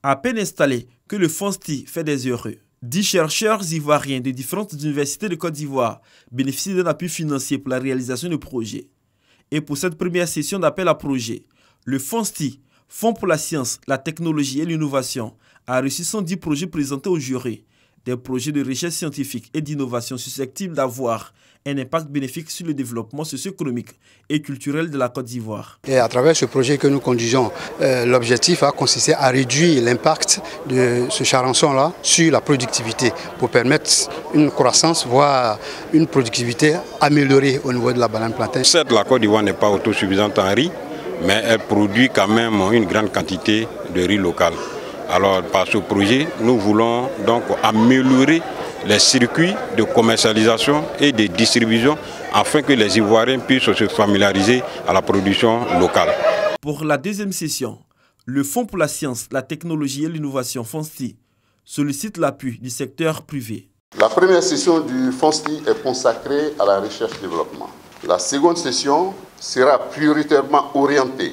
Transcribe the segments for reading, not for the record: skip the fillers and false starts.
À peine installé que le FONSTI fait des heureux. 10 chercheurs ivoiriens de différentes universités de Côte d'Ivoire bénéficient d'un appui financier pour la réalisation de projets. Et pour cette première session d'appel à projets, le FONSTI, Fonds pour la science, la technologie et l'innovation, a reçu 110 projets présentés au jury. Des projets de recherche scientifique et d'innovation susceptibles d'avoir un impact bénéfique sur le développement socio-économique et culturel de la Côte d'Ivoire. Et à travers ce projet que nous conduisons, l'objectif a consisté à réduire l'impact de ce charançon-là sur la productivité pour permettre une croissance, voire une productivité améliorée au niveau de la banane plantain. Certes, la Côte d'Ivoire n'est pas autosuffisante en riz, mais elle produit quand même une grande quantité de riz local. Alors par ce projet, nous voulons donc améliorer les circuits de commercialisation et de distribution afin que les Ivoiriens puissent se familiariser à la production locale. Pour la deuxième session, le Fonds pour la science, la technologie et l'innovation FONSTI sollicite l'appui du secteur privé. La première session du FONSTI est consacrée à la recherche-développement. La seconde session sera prioritairement orientée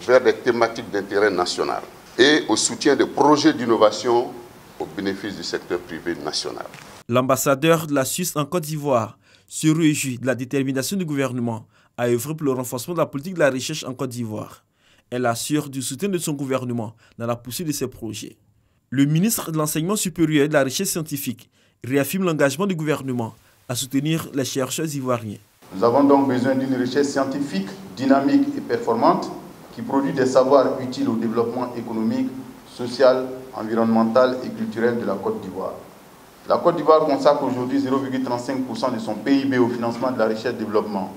vers des thématiques d'intérêt national et au soutien de projets d'innovation au bénéfice du secteur privé national. L'ambassadeur de la Suisse en Côte d'Ivoire se réjouit de la détermination du gouvernement à œuvrer pour le renforcement de la politique de la recherche en Côte d'Ivoire. Elle assure du soutien de son gouvernement dans la poursuite de ses projets. Le ministre de l'Enseignement supérieur et de la Recherche scientifique réaffirme l'engagement du gouvernement à soutenir les chercheurs ivoiriens. Nous avons donc besoin d'une recherche scientifique dynamique et performante qui produit des savoirs utiles au développement économique, social, environnemental et culturel de la Côte d'Ivoire. La Côte d'Ivoire consacre aujourd'hui 0,35% de son PIB au financement de la recherche-développement.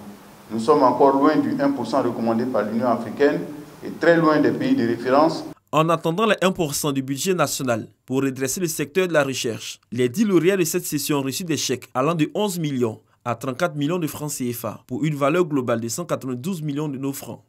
Nous sommes encore loin du 1% recommandé par l'Union africaine et très loin des pays de référence. En attendant les 1% du budget national pour redresser le secteur de la recherche, les 10 lauréats de cette session ont reçu des chèques allant de 11 millions à 34 millions de francs CFA pour une valeur globale de 192 millions de nos francs.